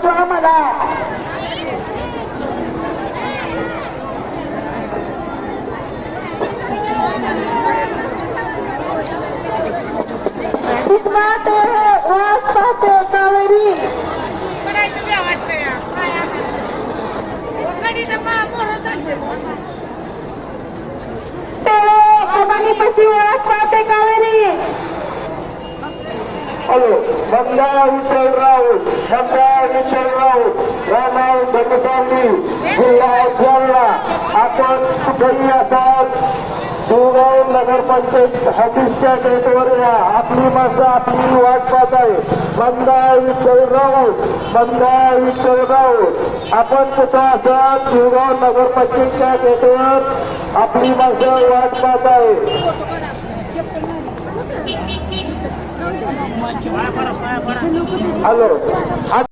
पोचवा मला. कावेरी पशी वाट पाहते कावेरी. हॅलो मंदा विठ्ठलराव रामाव धनस्वामी जिल्हा जालना. आपण कुठेही असाल शिवगाव नगरपंचायत ऑफिसच्या गेटवर या. आपली माणसं आपली वाट पाहत आहे. मंदा विठ्ठलराव आपण कुठं असाल शिवगाव नगरपंचायतच्या गेटवर आपली माणसं वाट पाहत आहे. हॅलो